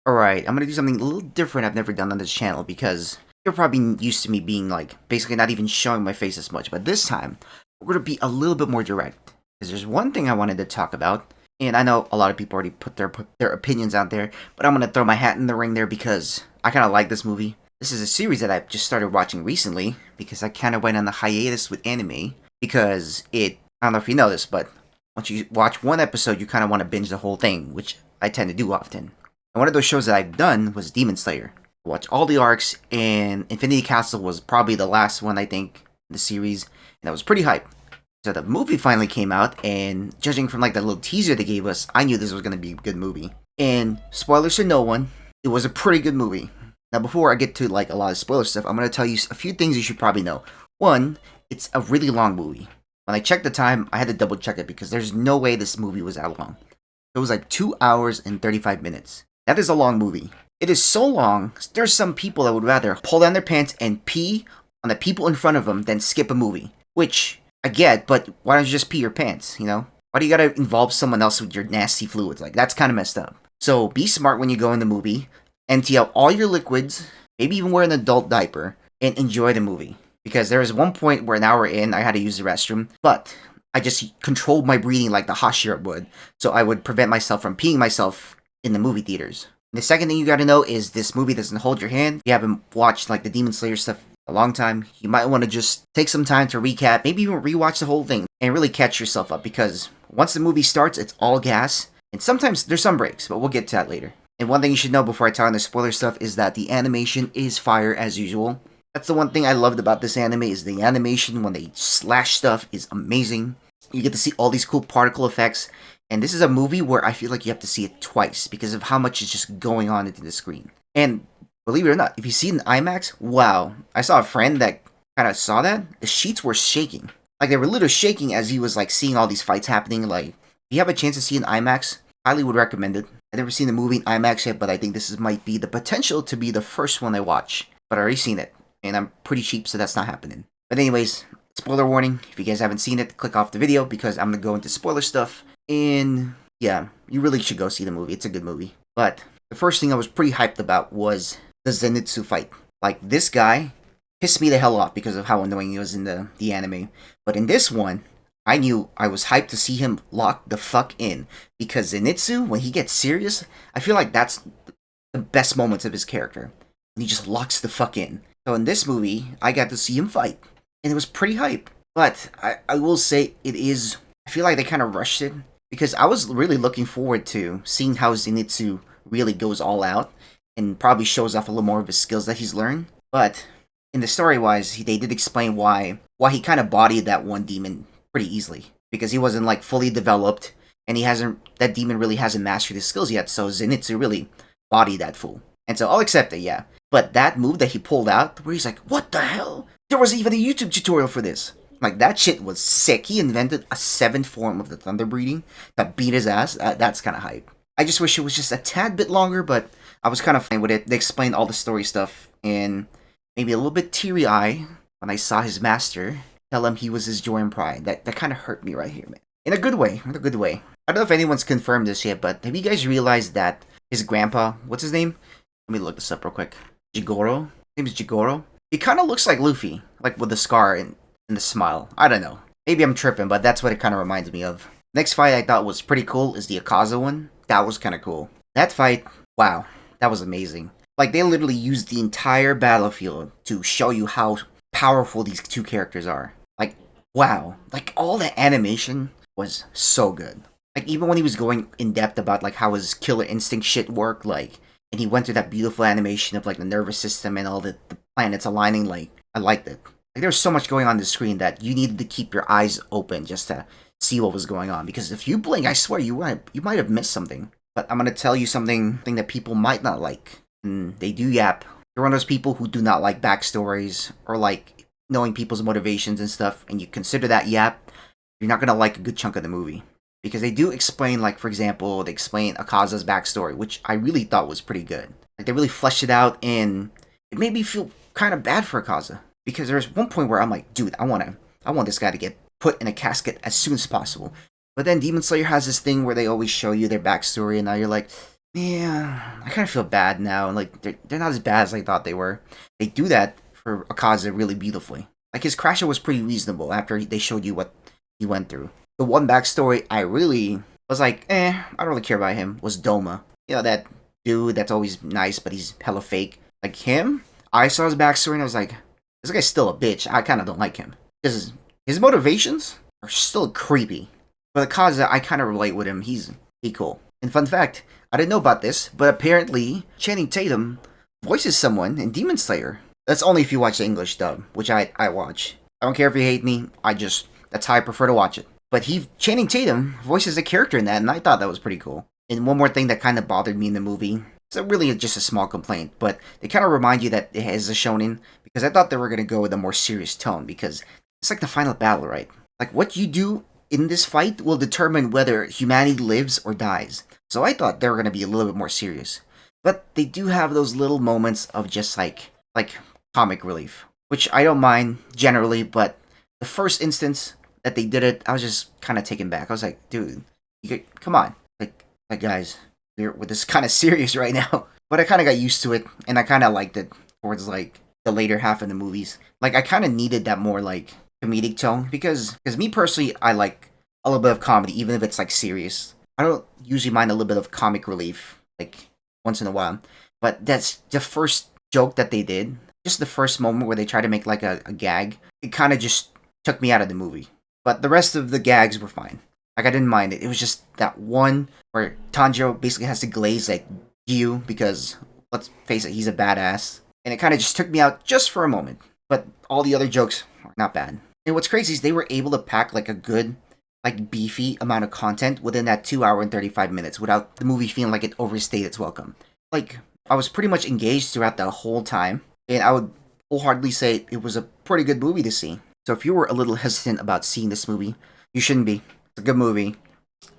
Alright, I'm gonna do something a little different I've never done on this channel because you're probably used to me being like, basically not even showing my face as much, but this time, we're gonna be a little bit more direct. Because there's one thing I wanted to talk about, and I know a lot of people already put their opinions out there, but I'm gonna throw my hat in the ring there because I kinda like this movie. This is a series that I've just started watching recently, because I kinda went on a hiatus with anime, because I don't know if you know this, but once you watch one episode, you kinda want to binge the whole thing, which I tend to do often. And one of those shows that I've done was Demon Slayer. I watched all the arcs, and Infinity Castle was probably the last one, I think, in the series, and I was pretty hyped. So the movie finally came out, and judging from like the little teaser they gave us, I knew this was going to be a good movie. And spoilers to no one, it was a pretty good movie. Now before I get to like a lot of spoiler stuff, I'm going to tell you a few things you should probably know. One, it's a really long movie. When I checked the time, I had to double check it because there's no way this movie was that long. It was like 2 hours and 35 minutes. That is a long movie. It is so long, there's some people that would rather pull down their pants and pee on the people in front of them than skip a movie. Which, I get, but why don't you just pee your pants, you know? Why do you gotta involve someone else with your nasty fluids? Like, that's kinda messed up. So, be smart when you go in the movie, empty out all your liquids, maybe even wear an adult diaper, and enjoy the movie. Because there was one point where an hour in, I had to use the restroom, but I just controlled my breathing like the Hashira would, so I would prevent myself from peeing myself in the movie theaters. And the second thing you gotta know is this movie doesn't hold your hand. If you haven't watched like the Demon Slayer stuff a long time, you might want to just take some time to recap, maybe even rewatch the whole thing, and really catch yourself up, because once the movie starts, it's all gas, and sometimes there's some breaks, but we'll get to that later. And one thing you should know before I talk on the spoiler stuff is that the animation is fire as usual. That's the one thing I loved about this anime, is the animation when they slash stuff is amazing. You get to see all these cool particle effects, and this is a movie where I feel like you have to see it twice because of how much is just going on into the screen. And believe it or not, if you see it in IMAX, wow. I saw a friend that kind of saw that. The sheets were shaking. Like, they were literally shaking as he was, like, seeing all these fights happening. Like, if you have a chance to see it in IMAX, highly would recommend it. I've never seen the movie in IMAX yet, but I think might be the potential to be the first one I watch. But I already seen it, and I'm pretty cheap, so that's not happening. But anyways, spoiler warning. If you guys haven't seen it, click off the video, because I'm going to go into spoiler stuff. And yeah, you really should go see the movie. It's a good movie. But the first thing I was pretty hyped about was the Zenitsu fight. Like, this guy pissed me the hell off because of how annoying he was in the anime. But in this one, I knew I was hyped to see him lock the fuck in. Because Zenitsu, when he gets serious, I feel like that's the best moments of his character. And he just locks the fuck in. So in this movie, I got to see him fight. And it was pretty hype. But I will say I feel like they kind of rushed it. Because I was really looking forward to seeing how Zenitsu really goes all out and probably shows off a little more of his skills that he's learned. But in the story-wise, they did explain why he kind of bodied that one demon pretty easily. Because he wasn't like fully developed, and that demon really hasn't mastered his skills yet, so Zenitsu really bodied that fool. And so I'll accept it, yeah. But that move that he pulled out, where he's like, what the hell? There was even a YouTube tutorial for this. Like, that shit was sick. He invented a 7th form of the thunder breathing that beat his ass. That's kind of hype. I just wish it was just a tad bit longer, but I was kind of fine with it. They explained all the story stuff, and maybe a little bit teary-eye when I saw his master tell him he was his joy and pride. That kind of hurt me right here, man. In a good way. In a good way. I don't know if anyone's confirmed this yet, but have you guys realized that his grandpa, what's his name? Let me look this up real quick. Jigoro? His name is Jigoro. He kind of looks like Luffy, like with the scar and the smile. I don't know. Maybe I'm tripping, but that's what it kind of reminds me of. Next fight I thought was pretty cool is the Akaza one. That was kind of cool. That fight, wow, that was amazing. Like, they literally used the entire battlefield to show you how powerful these two characters are. Like, wow. Like, all the animation was so good. Like, even when he was going in depth about, like, how his killer instinct shit worked, like, and he went through that beautiful animation of, like, the nervous system and all the planets aligning, like, I liked it. Like, there was so much going on the screen that you needed to keep your eyes open just to see what was going on. Because if you blink, I swear you might have missed something. But I'm going to tell you something that people might not like. And they do yap. You're one of those people who do not like backstories or like knowing people's motivations and stuff. And you consider that yap, you're not going to like a good chunk of the movie. Because they do explain, like, for example, they explain Akaza's backstory, which I really thought was pretty good. Like, they really fleshed it out, and it made me feel kind of bad for Akaza. Because there's one point where I'm like, dude, I want this guy to get put in a casket as soon as possible. But then Demon Slayer has this thing where they always show you their backstory, and now you're like, Yeah, I kind of feel bad now. Like they're not as bad as I thought they were. They do that for Akaza really beautifully. Like his crasher was pretty reasonable after they showed you what he went through. The one backstory I really was like, I don't really care about him was Doma. You know that dude that's always nice, but he's hella fake. Like him, I saw his backstory and I was like, this guy's still a bitch. I kind of don't like him because his motivations are still creepy. But Akaza, I kind of relate with him. He cool. And fun fact, I didn't know about this, but apparently Channing Tatum voices someone in Demon Slayer. That's only if you watch the English dub, which I watch. I don't care if you hate me. That's how I prefer to watch it. But Channing Tatum voices a character in that, and I thought that was pretty cool. And one more thing that kind of bothered me in the movie. It's really just a small complaint, but they kind of remind you that it is a shonen because I thought they were gonna go with a more serious tone because it's like the final battle, right? Like what you do in this fight will determine whether humanity lives or dies. So I thought they were gonna be a little bit more serious. But they do have those little moments of just like comic relief, which I don't mind generally, but the first instance that they did it, I was just kind of taken back. I was like, dude, come on. Like guys, we're this kind of serious right now. But I kind of got used to it, and I kind of liked it towards like the later half of the movies. Like I kind of needed that more like comedic tone because me personally, I like a little bit of comedy, even if it's like serious. I don't usually mind a little bit of comic relief, like once in a while. But that's the first joke that they did. Just the first moment where they try to make like a gag. It kind of just took me out of the movie. But the rest of the gags were fine. Like I didn't mind it. It was just that one where Tanjiro basically has to glaze like Gyu because let's face it, he's a badass. And it kind of just took me out just for a moment. But all the other jokes are not bad. And what's crazy is they were able to pack like a good, like beefy amount of content within that 2 hour and 35 minutes without the movie feeling like it overstayed its welcome. Like I was pretty much engaged throughout the whole time. And I would wholeheartedly say it was a pretty good movie to see. So if you were a little hesitant about seeing this movie, you shouldn't be. It's a good movie.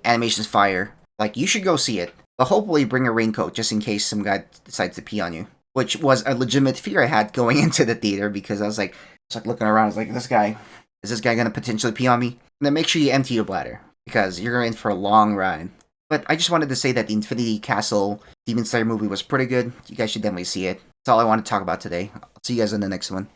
Animation's fire. Like, you should go see it. But hopefully bring a raincoat just in case some guy decides to pee on you. Which was a legitimate fear I had going into the theater because I was like looking around. I was like, is this guy going to potentially pee on me? And then make sure you empty your bladder because you're in for a long ride. But I just wanted to say that the Infinity Castle Demon Slayer movie was pretty good. You guys should definitely see it. That's all I want to talk about today. I'll see you guys in the next one.